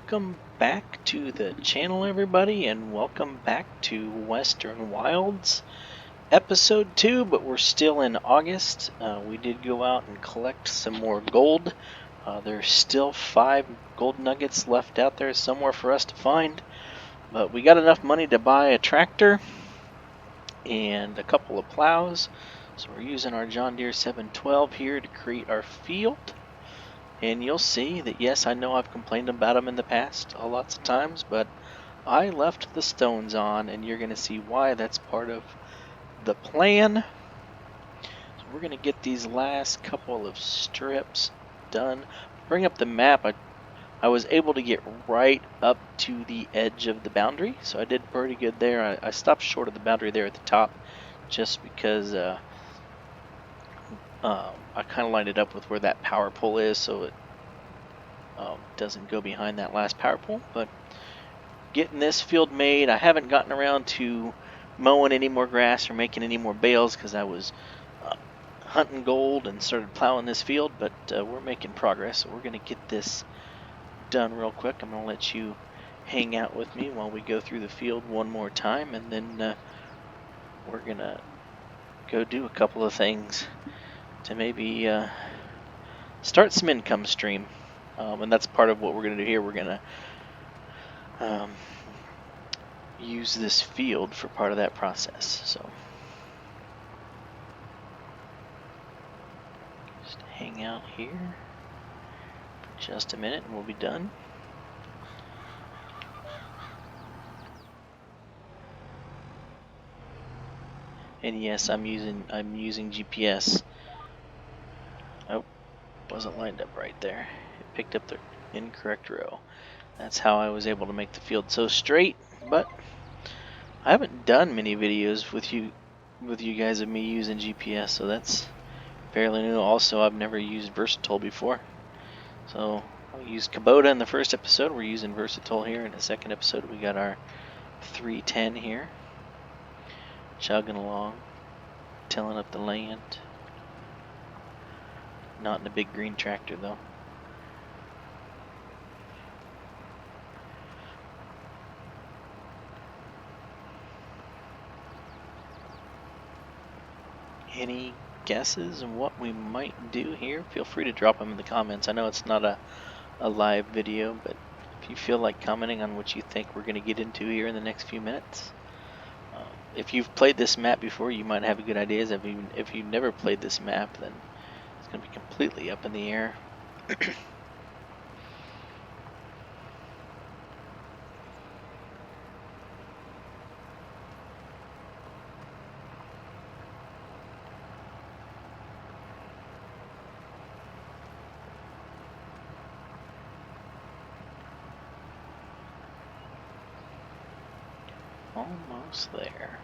Welcome back to the channel, everybody, and welcome back to Western Wilds episode 2, but we're still in August. We did go out and collect some more gold. There's still 5 gold nuggets left out there somewhere for us to find, but we got enough money to buy a tractor and a couple of plows, so we're using our John Deere 712 here to create our field. And you'll see that, yes, I know I've complained about them in the past lots of times, but I left the stones on, and you're going to see why that's part of the plan. So we're going to get these last couple of strips done. Bring up the map. I was able to get right up to the edge of the boundary, so I did pretty good there. I stopped short of the boundary there at the top just because I kind of lined it up with where that power pole is, so it doesn't go behind that last power pole. But getting this field made, I haven't gotten around to mowing any more grass or making any more bales because I was hunting gold and started plowing this field, but we're making progress, so we're going to get this done real quick. I'm going to let you hang out with me while we go through the field one more time, and then we're going to go do a couple of things to maybe start some income stream. And that's part of what we're going to do here. We're going to use this field for part of that process. So just hang out here for just a minute and we'll be done. And yes, I'm using GPS. Oh, wasn't lined up right there. It picked up the incorrect row. That's how I was able to make the field so straight. But I haven't done many videos with you guys of me using GPS, so that's fairly new. Also, I've never used Versatile before. So I used Kubota in the first episode. We're using Versatile here. In the second episode, we got our 310 here, chugging along, tilling up the land. Not in a big green tractor though. Any guesses on what we might do here? Feel free to drop them in the comments. I know it's not a live video, but if you feel like commenting on what you think we're going to get into here in the next few minutes. If you've played this map before, you might have good ideas. If you've never played this map, then it's going to be completely up in the air. Almost there.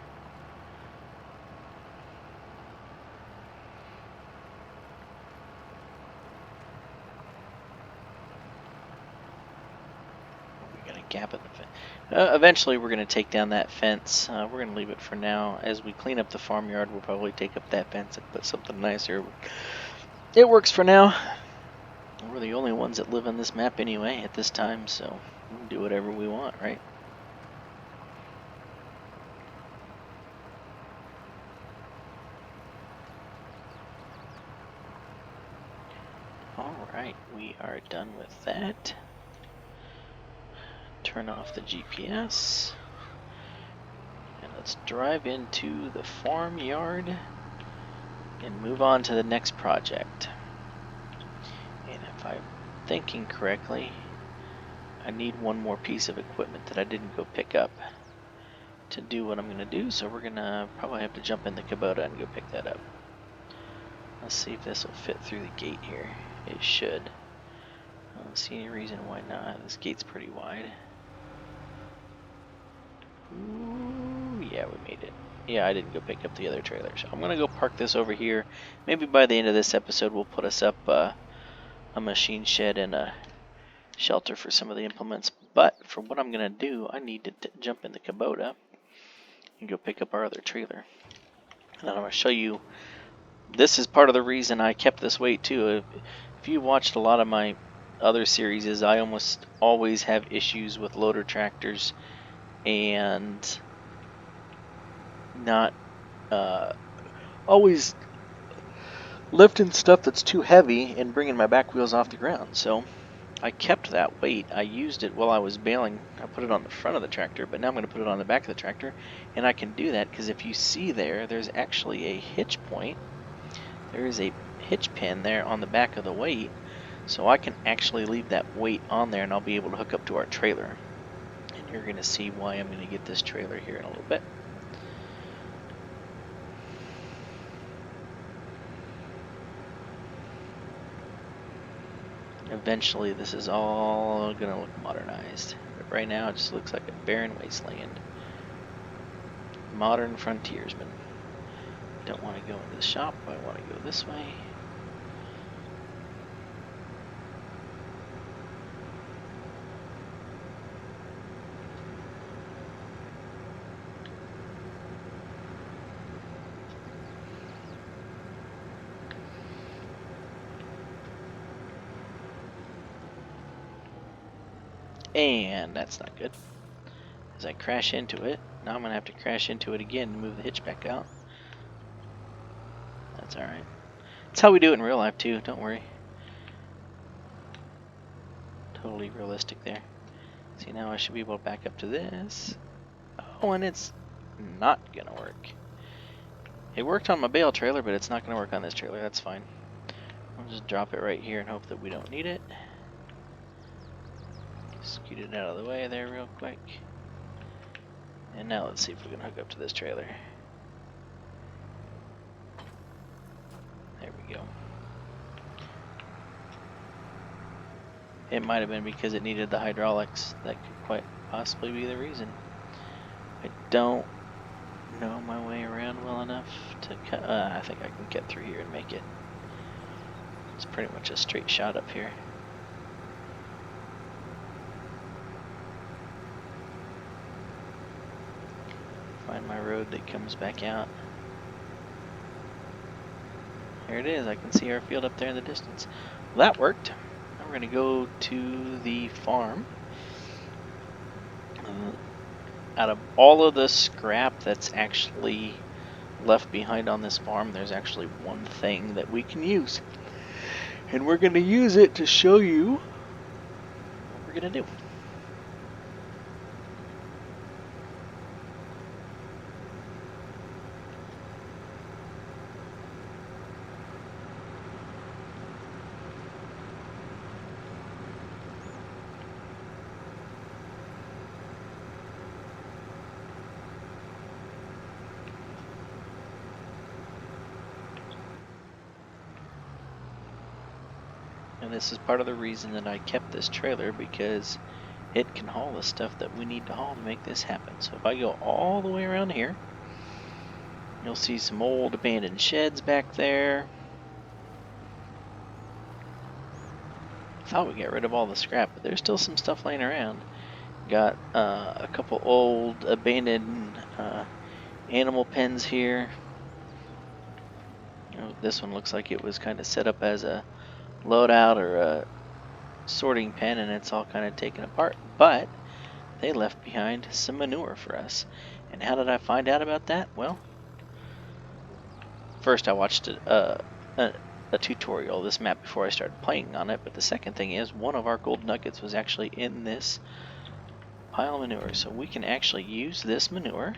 We got a gap in the fence. Eventually we're going to take down that fence. We're going to leave it for now. As we clean up the farmyard, we'll probably take up that fence and put something nicer. It works for now. We're the only ones that live on this map anyway at this time, so we can do whatever we want, right? Alright, we are done with that. Turn off the GPS. And let's drive into the farmyard and move on to the next project. And if I'm thinking correctly, I need one more piece of equipment that I didn't go pick up to do what I'm going to do, so we're going to probably have to jump in the Kubota and go pick that up. Let's see if this will fit through the gate here. It should. I don't see any reason why not. This gate's pretty wide. Ooh, yeah, we made it. Yeah, I didn't go pick up the other trailer, so I'm going to go park this over here. Maybe by the end of this episode we'll put us up a machine shed and a shelter for some of the implements. But for what I'm going to do, I need to jump in the Kubota and go pick up our other trailer. And I'm going to show you, this is part of the reason I kept this weight too. If you watched a lot of my other series, I almost always have issues with loader tractors and not always lifting stuff that's too heavy and bringing my back wheels off the ground. So I kept that weight. I used it while I was baling. I put it on the front of the tractor, but now I'm going to put it on the back of the tractor. And I can do that because if you see there's actually a hitch point. There is a hitch pin there on the back of the weight. So I can actually leave that weight on there and I'll be able to hook up to our trailer. And you're going to see why I'm going to get this trailer here in a little bit. Eventually this is all going to look modernized. But right now it just looks like a barren wasteland. Modern frontiersman. Don't want to go into the shop, I want to go this way. And that's not good. As I crash into it, now I'm going to have to crash into it again to move the hitch back out. That's alright. That's how we do it in real life too, don't worry. Totally realistic there. See, now I should be able to back up to this. Oh, and it's not going to work. It worked on my bale trailer, but it's not going to work on this trailer. That's fine. I'll just drop it right here and hope that we don't need it. Scoot it out of the way there real quick. And now let's see if we can hook up to this trailer. There we go. It might have been because it needed the hydraulics. That could quite possibly be the reason. I don't know my way around well enough to cut. I think I can get through here and make it. It's pretty much a straight shot up here. Find my road that comes back out. There it is. I can see our field up there in the distance. Well, that worked. Now we're going to go to the farm. Out of all of the scrap that's actually left behind on this farm, there's actually one thing that we can use. And we're going to use it to show you what we're going to do. And this is part of the reason that I kept this trailer, because it can haul the stuff that we need to haul to make this happen. So if I go all the way around here, you'll see some old abandoned sheds back there. Thought we got rid of all the scrap, but there's still some stuff laying around. Got a couple old abandoned animal pens here. This one looks like it was kind of set up as a loadout or a sorting pen, and it's all kind of taken apart. But they left behind some manure for us. And how did I find out about that? Well, first I watched a tutorial of this map before I started playing on it, but the second thing is one of our gold nuggets was actually in this pile of manure, so we can actually use this manure.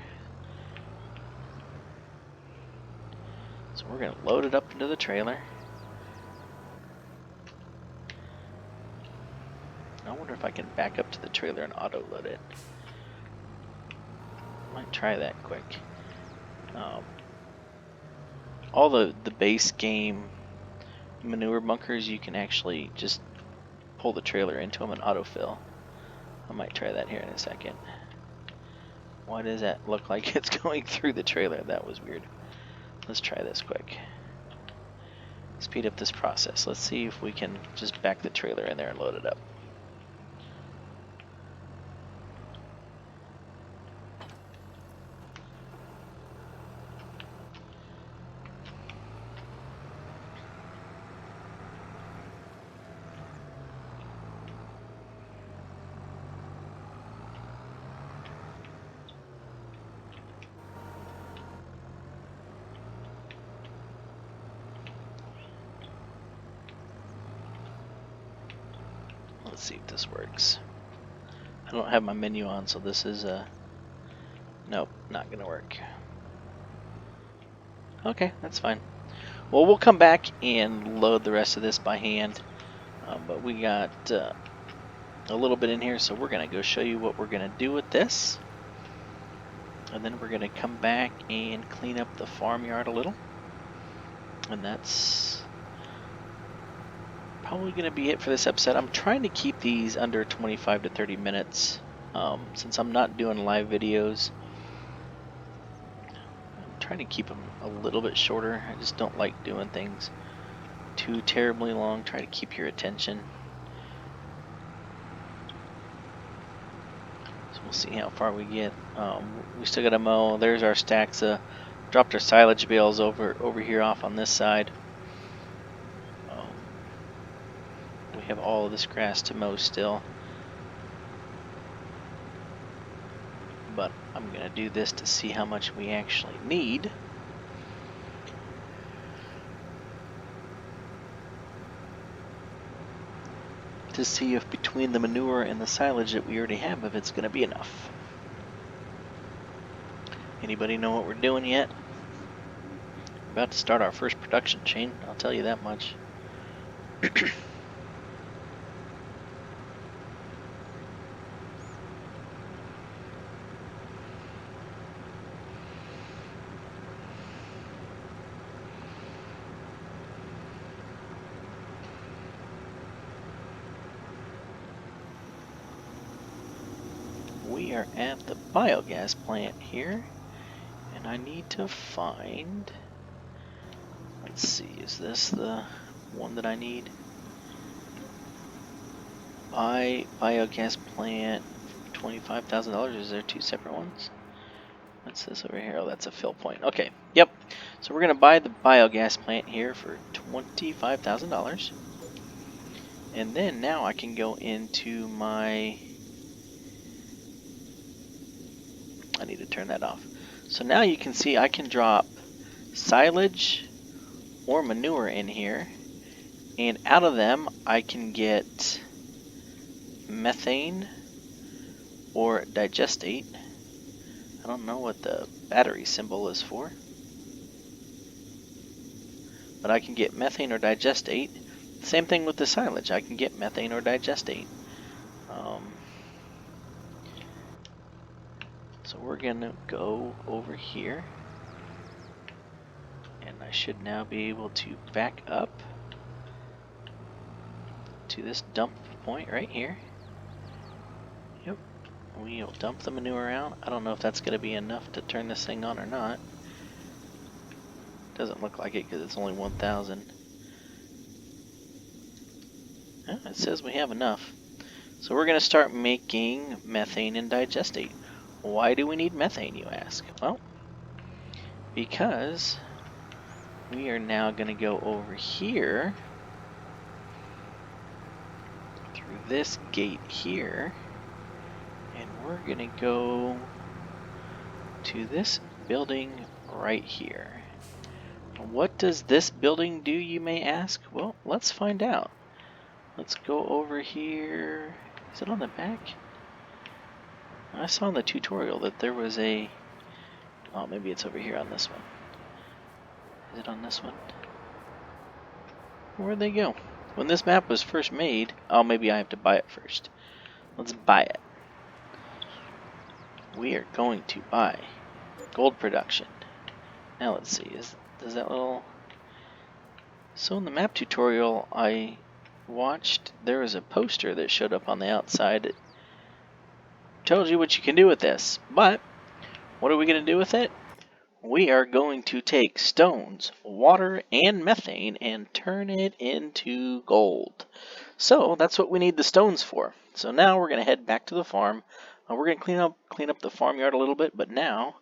So we're going to load it up into the trailer. I wonder if I can back up to the trailer and auto load it. Might try that quick. All the base game manure bunkers, you can actually just pull the trailer into them and autofill. I might try that here in a second. Why does that look like it's going through the trailer? That was weird. Let's try this quick. Speed up this process. Let's see if we can just back the trailer in there and load it up. Let's see if this works. I don't have my menu on, so this is nope, not gonna work. Okay, that's fine. Well, we'll come back and load the rest of this by hand, but we got a little bit in here, so we're gonna go show you what we're gonna do with this, and then we're gonna come back and clean up the farmyard a little, and that's probably going to be it for this episode. I'm trying to keep these under 25 to 30 minutes since I'm not doing live videos. I'm trying to keep them a little bit shorter. I just don't like doing things too terribly long. Try to keep your attention. So we'll see how far we get. We still got to mow. There's our stacks. Dropped our silage bales over here off on this side. We have all of this grass to mow still, but I'm going to do this to see how much we actually need. To see if between the manure and the silage that we already have, if it's going to be enough. Anybody know what we're doing yet? We're about to start our first production chain, I'll tell you that much. We are at the biogas plant here, and I need to find, let's see, is this the one that I need? Biogas plant, $25,000. Is there two separate ones? What's this over here? Oh, that's a fill point. Okay, yep. So we're going to buy the biogas plant here for $25,000. And then now I can go into my... I need to turn that off. So now you can see I can drop silage or manure in here, and out of them I can get methane or digestate. I don't know what the battery symbol is for, but I can get methane or digestate. Same thing with the silage, I can get methane or digestate. So we're gonna go over here, and I should now be able to back up to this dump point right here. Yep, we'll dump the manure out. I don't know if that's gonna be enough to turn this thing on or not. Doesn't look like it because it's only 1,000. It says we have enough. So we're going to start making methane and digestate. Why do we need methane, you ask? Well, because we are now going to go over here through this gate here, and we're going to go to this building right here. What does this building do, you may ask? Well, let's find out. Let's go over here. Is it on the back? I saw in the tutorial that there was a... Oh, maybe it's over here on this one. Is it on this one? Where'd they go? When this map was first made... Oh, maybe I have to buy it first. Let's buy it. We are going to buy gold production. Now let's see. Does that little... So in the map tutorial I watched, there was a poster that showed up on the outside that tells you what you can do with this. But what are we going to do with it? We are going to take stones, water, and methane and turn it into gold. So that's what we need the stones for. So now we're going to head back to the farm. We're going to clean up the farmyard a little bit, but now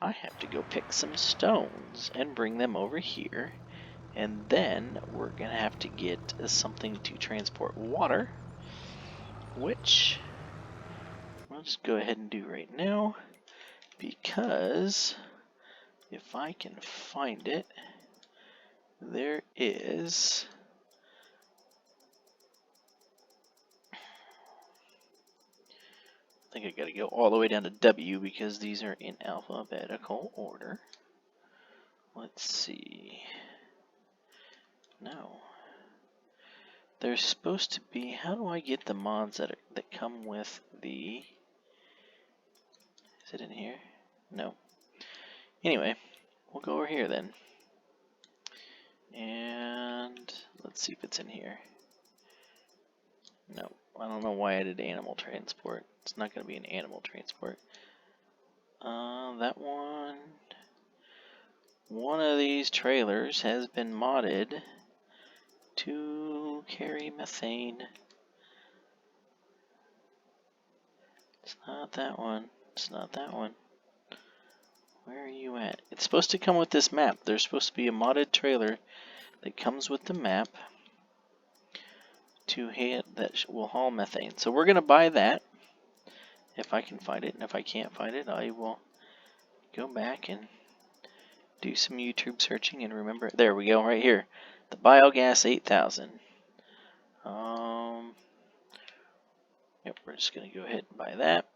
I have to go pick some stones and bring them over here. And then we're going to have to get something to transport water, which I'll just go ahead and do right now, because if I can find it, there is... I think I gotta go all the way down to W because these are in alphabetical order. Let's see. No. There's supposed to be... How do I get the mods that come with the... Is it in here? No. Anyway, we'll go over here then. And let's see if it's in here. No, I don't know why I did animal transport. It's not going to be an animal transport. That one... One of these trailers has been modded to carry methane. It's not that one. It's not that one. Where are you at? It's supposed to come with this map. There's supposed to be a modded trailer that comes with the map that will haul methane. So we're going to buy that if I can find it. And if I can't find it, I will go back and do some YouTube searching and remember. There we go, right here. The Biogas 8000. Yep, we're just going to go ahead and buy that.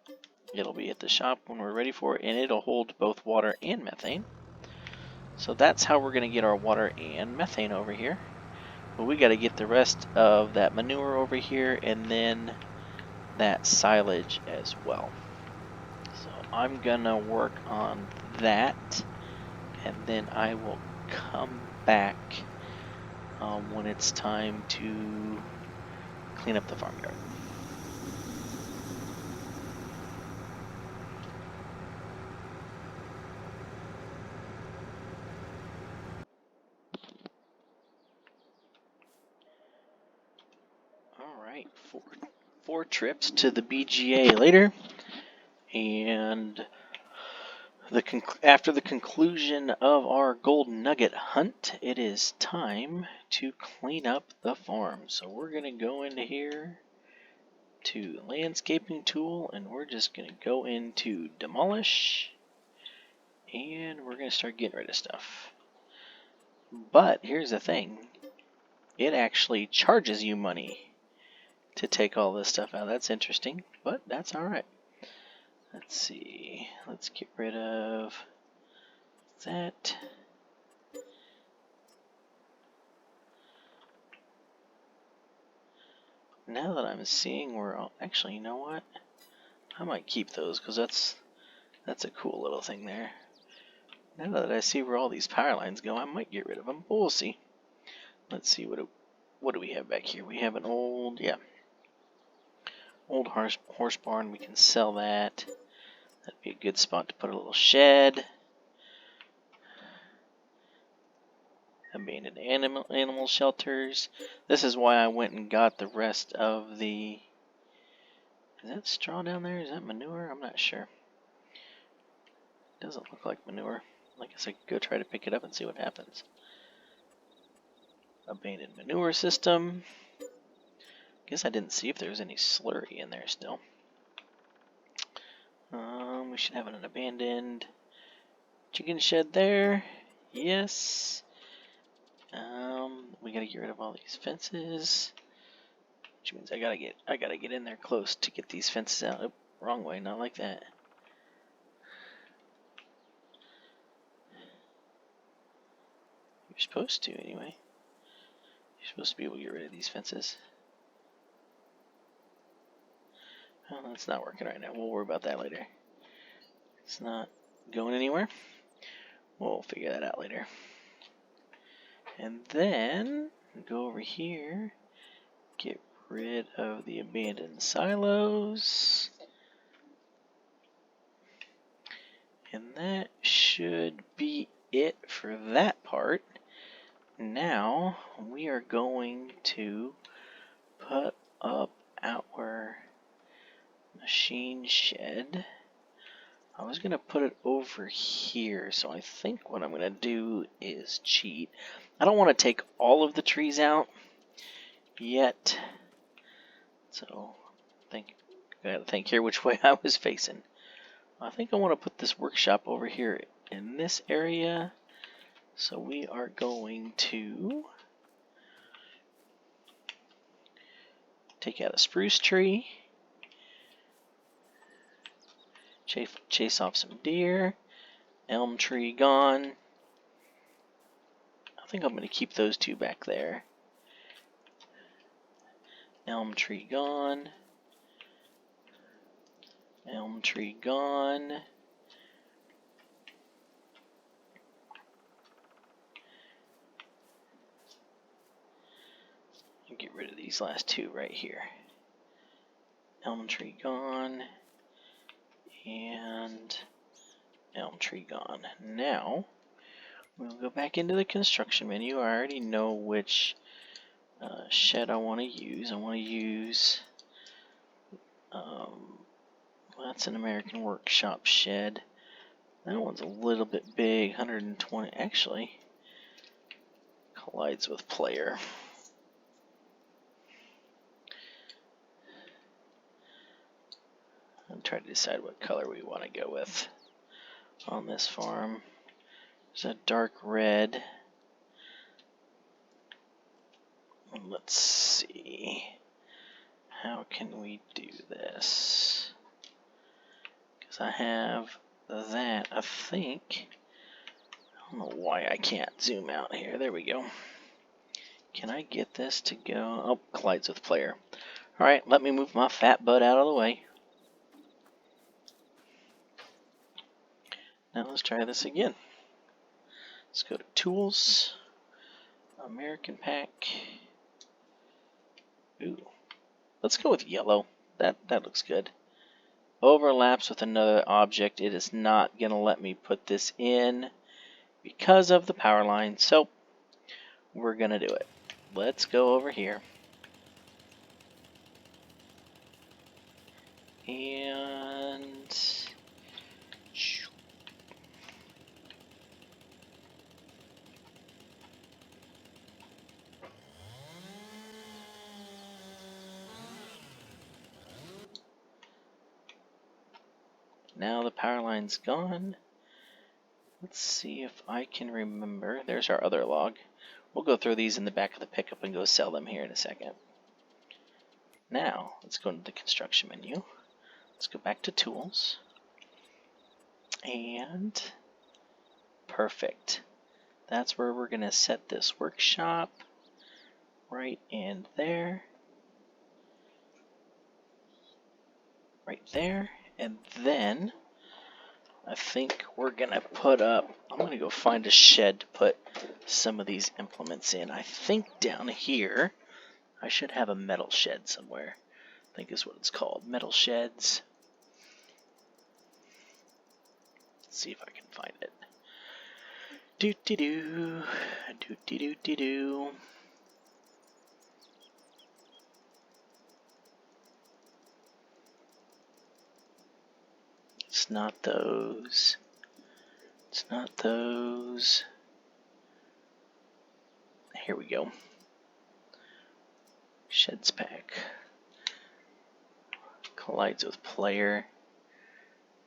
It'll be at the shop when we're ready for it, and it'll hold both water and methane. So that's how we're going to get our water and methane over here. But we got to get the rest of that manure over here, and then that silage as well. So I'm going to work on that, and then I will come back when it's time to clean up the farmyard. Alright, four trips to the BGA later, and after the conclusion of our gold nugget hunt, it is time to clean up the farm. So we're going to go into here to landscaping tool, and we're just going to go into demolish, and we're going to start getting rid of stuff. But here's the thing. It actually charges you money to take all this stuff out. That's interesting, but that's alright. Let's see. Let's get rid of that. Now that I'm seeing where I'll... Actually, you know what? I might keep those because that's a cool little thing there. Now that I see where all these power lines go, I might get rid of them, but we'll see. Let's see, what do we have back here? We have an old horse barn. We can sell that. That'd be a good spot to put a little shed. Abandoned animal shelters. This is why I went and got the rest of the... Is that straw down there? Is that manure? I'm not sure. Doesn't look like manure. I guess I could go try to pick it up and see what happens. Abandoned manure system. Guess I didn't see if there was any slurry in there still. We should have an abandoned chicken shed there. Yes. We gotta get rid of all these fences. Which means I gotta get in there close to get these fences out. Oh, wrong way, not like that. You're supposed to, anyway. You're supposed to be able to get rid of these fences. Oh, that's not working right now. We'll worry about that later. It's not going anywhere. We'll figure that out later. And then go over here, get rid of the abandoned silos. And that should be it for that part. Now we are going to put up our machine shed. I was going to put it over here, so I think what I'm going to do is cheat. I don't want to take all of the trees out yet, so I gotta think here which way I was facing. I think I want to put this workshop over here in this area, so we are going to take out a spruce tree, chase off some deer, elm tree gone. I think I'm going to keep those two back there. Elm tree gone. Elm tree gone. And get rid of these last two right here. Elm tree gone. And elm tree gone. Now, we'll go back into the construction menu. I already know which shed I want to use. I want to use, that's an American Workshop shed. That one's a little bit big, 120, actually, collides with player. I'm trying to decide what color we want to go with on this farm. There's a dark red. Let's see. How can we do this? Because I have that, I think. I don't know why I can't zoom out here. There we go. Can I get this to go? Oh, collides with player. Alright, let me move my fat butt out of the way. Now let's try this again. Let's go to Tools, American Pack. Ooh, let's go with yellow. That looks good. Overlaps with another object. It is not going to let me put this in because of the power line. So we're going to do it. Let's go over here. And now the power line's gone. Let's see if I can remember. There's our other log. We'll go throw these in the back of the pickup and go sell them here in a second. Now, let's go into the construction menu. Let's go back to tools. And perfect. That's where we're going to set this workshop. Right in there. Right there. And then I think we're going to put up, I'm going to go find a shed to put some of these implements in. I think down here, I should have a metal shed somewhere. I think is what it's called, metal sheds. Let's see if I can find it. Do-de-doo, do-de-doo-de-doo. It's not those. It's not those. Here we go. Sheds pack. Collides with player.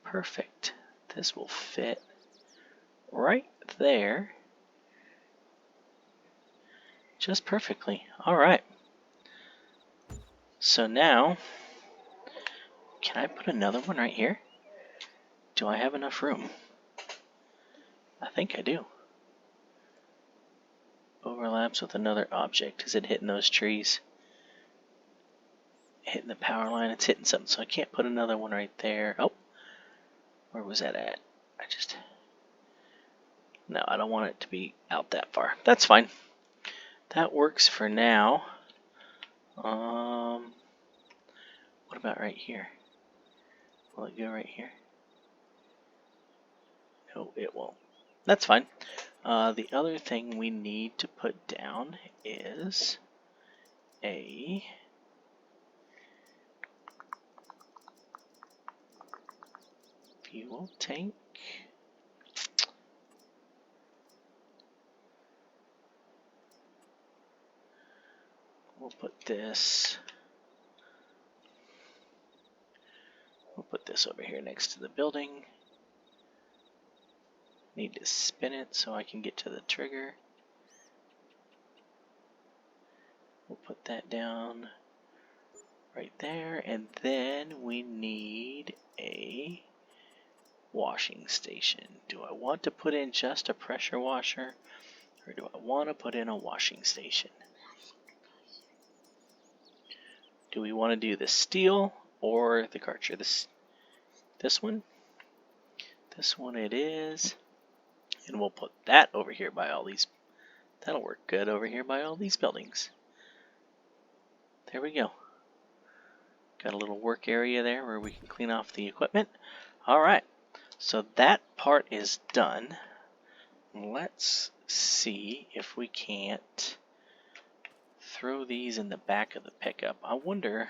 Perfect. This will fit right there. Just perfectly. Alright. So now, can I put another one right here? Do I have enough room? I think I do. Overlaps with another object. Is it hitting those trees? Hitting the power line? It's hitting something, so I can't put another one right there. Oh, where was that at? No, I don't want it to be out that far. That's fine. That works for now. What about right here? Will it go right here? No, it won't. That's fine. The other thing we need to put down is a fuel tank. We'll put this. We'll put this over here next to the building. Need to spin it so I can get to the trigger. We'll put that down right there, and then we need a washing station. Do I want to put in just a pressure washer, or do I want to put in a washing station? Do we want to do the steel or the Karcher? This one? This one it is. And we'll put that over here by all these. That'll work good over here by all these buildings. There we go. Got a little work area there where we can clean off the equipment. Alright, so that part is done. Let's see if we can't throw these in the back of the pickup. I wonder,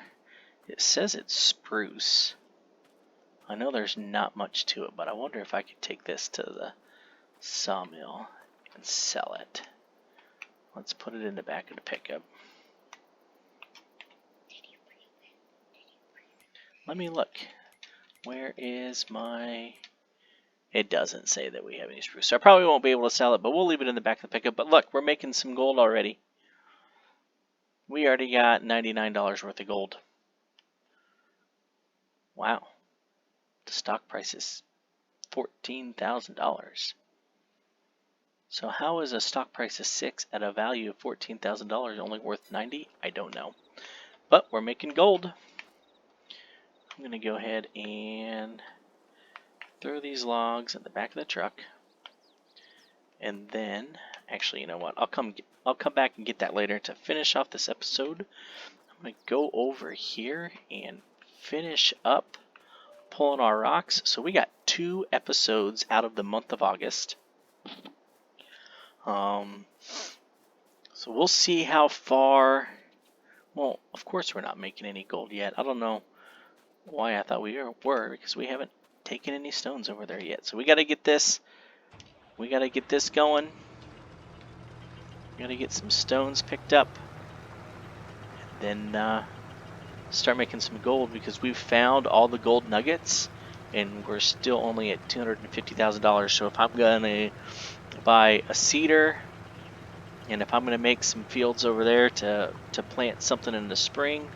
it says it's spruce. I know there's not much to it, but I wonder if I could take this to the sawmill and sell it. Let's put it in the back of the pickup. Let me look. Where is my... It doesn't say that we have any spruce. So I probably won't be able to sell it, but we'll leave it in the back of the pickup. But look, we're making some gold already. We already got $99 worth of gold. Wow. The stock price is $14,000. So how is a stock price of 6 at a value of $14,000 only worth 90? I don't know. But we're making gold. I'm going to go ahead and throw these logs in the back of the truck. And then, actually, you know what? I'll come back and get that later to finish off this episode. I'm going to go over here and finish up pulling our rocks. So we got 2 episodes out of the month of August. So we'll see how far. Well, of course we're not making any gold yet. I don't know why I thought we were, because we haven't taken any stones over there yet. So we got to get this. We got to get this going. We got to get some stones picked up, and then start making some gold, because we've found all the gold nuggets and we're still only at $250,000. So if I'm gonna buy a seeder, and if I'm gonna make some fields over there to plant something in the spring,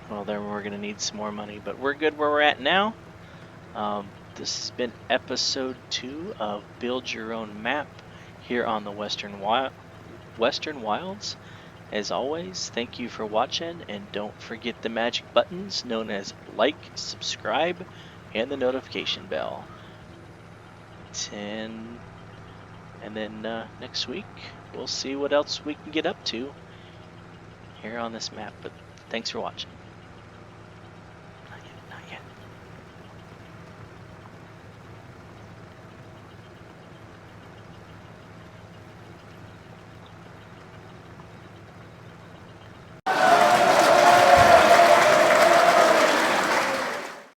well, then we're gonna need some more money. But we're good where we're at now. This has been episode 2 of Build Your Own Map here on the Western Wilds. As always, thank you for watching, and don't forget the magic buttons known as like, subscribe, and the notification bell. And then next week, we'll see what else we can get up to here on this map. But thanks for watching.